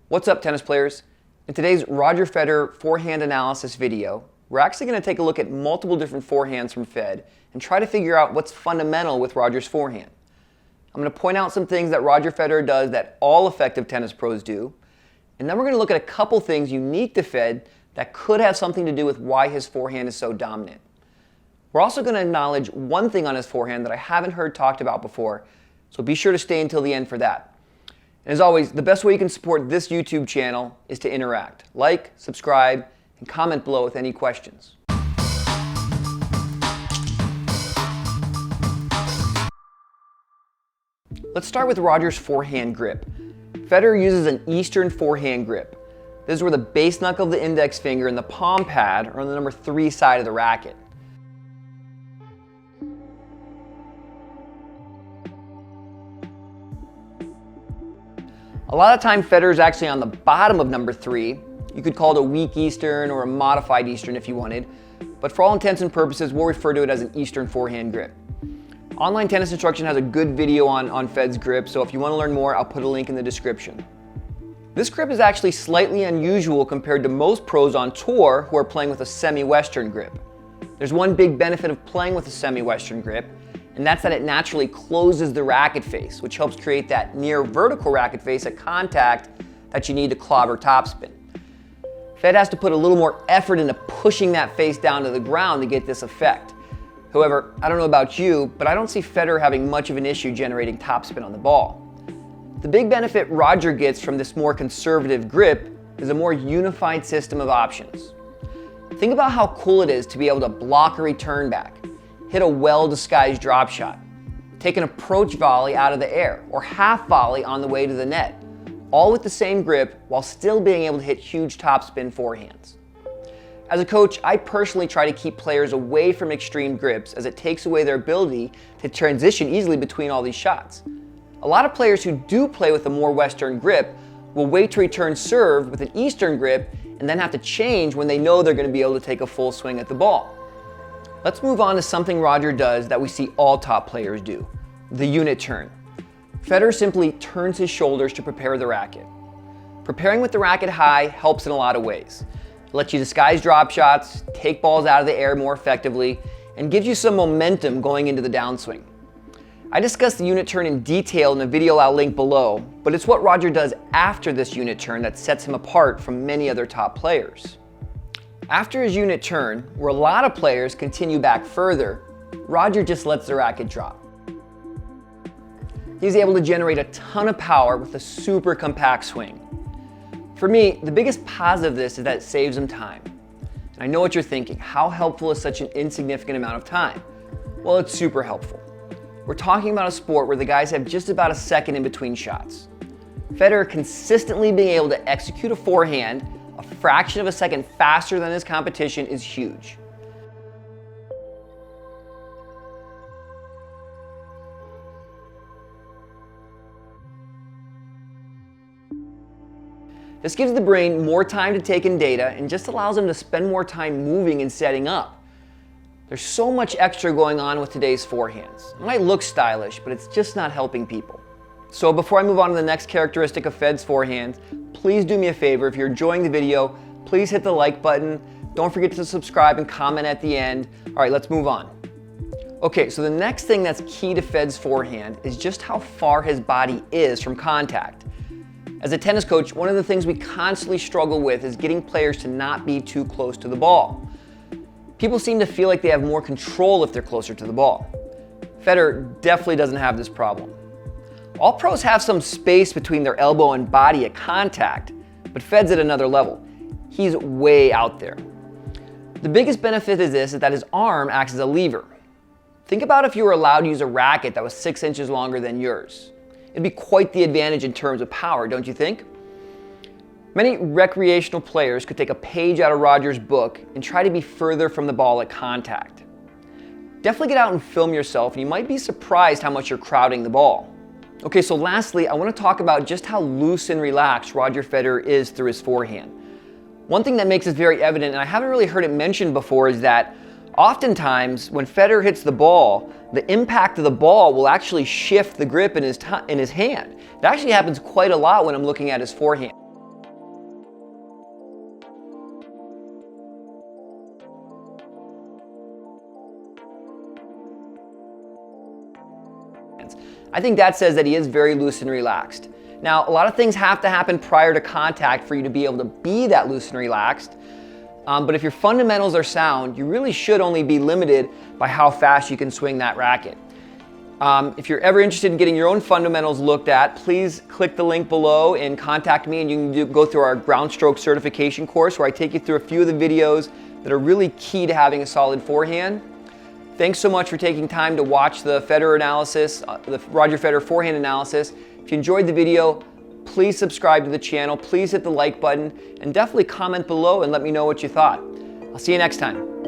What's up, tennis players? In today's Roger Federer forehand analysis video, we're actually going to take a look at multiple different forehands from Fed and try to figure out what's fundamental with Roger's forehand. I'm going to point out some things that Roger Federer does that all effective tennis pros do, and then we're going to look at a couple things unique to Fed that could have something to do with why his forehand is so dominant. We're also going to acknowledge one thing on his forehand that I haven't heard talked about before, so be sure to stay until the end for that. And as always, the best way you can support this YouTube channel is to interact. Like, subscribe, and comment below with any questions. Let's start with Roger's forehand grip. Federer uses an Eastern forehand grip. This is where the base knuckle of the index finger and the palm pad are on the number 3 side of the racket. A lot of time Federer is actually on the bottom of number 3. You could call it a weak Eastern or a modified Eastern if you wanted, but for all intents and purposes, we'll refer to it as an Eastern forehand grip. Online Tennis Instruction has a good video on Fed's grip, so if you want to learn more, I'll put a link in the description. This grip is actually slightly unusual compared to most pros on tour who are playing with a SemiWestern grip. There's one big benefit of playing with a SemiWestern grip, and that's that it naturally closes the racket face, which helps create that near vertical racket face at contact that you need to clobber topspin. Fed has to put a little more effort into pushing that face down to the ground to get this effect. However, I don't know about you, but I don't see Federer having much of an issue generating topspin on the ball. The big benefit Roger gets from this more conservative grip is a more unified system of options. Think about how cool it is to be able to block a return back, hit a well-disguised drop shot, take an approach volley out of the air, or half volley on the way to the net, all with the same grip while still being able to hit huge topspin forehands. As a coach, I personally try to keep players away from extreme grips as it takes away their ability to transition easily between all these shots. A lot of players who do play with a more Western grip will wait to return serve with an Eastern grip and then have to change when they know they're going to be able to take a full swing at the ball. Let's move on to something Roger does that we see all top players do, the unit turn. Federer simply turns his shoulders to prepare the racket. Preparing with the racket high helps in a lot of ways. It lets you disguise drop shots, take balls out of the air more effectively, and gives you some momentum going into the downswing. I discussed the unit turn in detail in a video I'll link below, but it's what Roger does after this unit turn that sets him apart from many other top players. After his unit turn, where a lot of players continue back further, Roger just lets the racket drop. He's able to generate a ton of power with a super compact swing. For me, the biggest positive of this is that it saves him time. And I know what you're thinking, how helpful is such an insignificant amount of time? Well, it's super helpful. We're talking about a sport where the guys have just about a second in between shots. Federer consistently being able to execute a forehand a fraction of a second faster than his competition is huge. This gives the brain more time to take in data and just allows them to spend more time moving and setting up. There's so much extra going on with today's forehands. It might look stylish, but it's just not helping people. So before I move on to the next characteristic of Fed's forehand, please do me a favor. If you're enjoying the video, please hit the like button. Don't forget to subscribe and comment at the end. All right, let's move on. Okay, so the next thing that's key to Fed's forehand is just how far his body is from contact. As a tennis coach, one of the things we constantly struggle with is getting players to not be too close to the ball. People seem to feel like they have more control if they're closer to the ball. Federer definitely doesn't have this problem. All pros have some space between their elbow and body at contact, but Fed's at another level. He's way out there. The biggest benefit of this is that his arm acts as a lever. Think about if you were allowed to use a racket that was 6 inches longer than yours. It'd be quite the advantage in terms of power, don't you think? Many recreational players could take a page out of Roger's book and try to be further from the ball at contact. Definitely get out and film yourself, and you might be surprised how much you're crowding the ball. Okay, so lastly, I want to talk about just how loose and relaxed Roger Federer is through his forehand. One thing that makes this very evident, and I haven't really heard it mentioned before, is that oftentimes when Federer hits the ball, the impact of the ball will actually shift the grip in his hand. It actually happens quite a lot when I'm looking at his forehand. I think that says that he is very loose and relaxed. Now, a lot of things have to happen prior to contact for you to be able to be that loose and relaxed. But if your fundamentals are sound, you really should only be limited by how fast you can swing that racket. If you're ever interested in getting your own fundamentals looked at, please click the link below and contact me, and you can go through our ground stroke certification course where I take you through a few of the videos that are really key to having a solid forehand. Thanks so much for taking time to watch the Federer analysis, the Roger Federer forehand analysis. If you enjoyed the video, please subscribe to the channel, please hit the like button, and definitely comment below and let me know what you thought. I'll see you next time.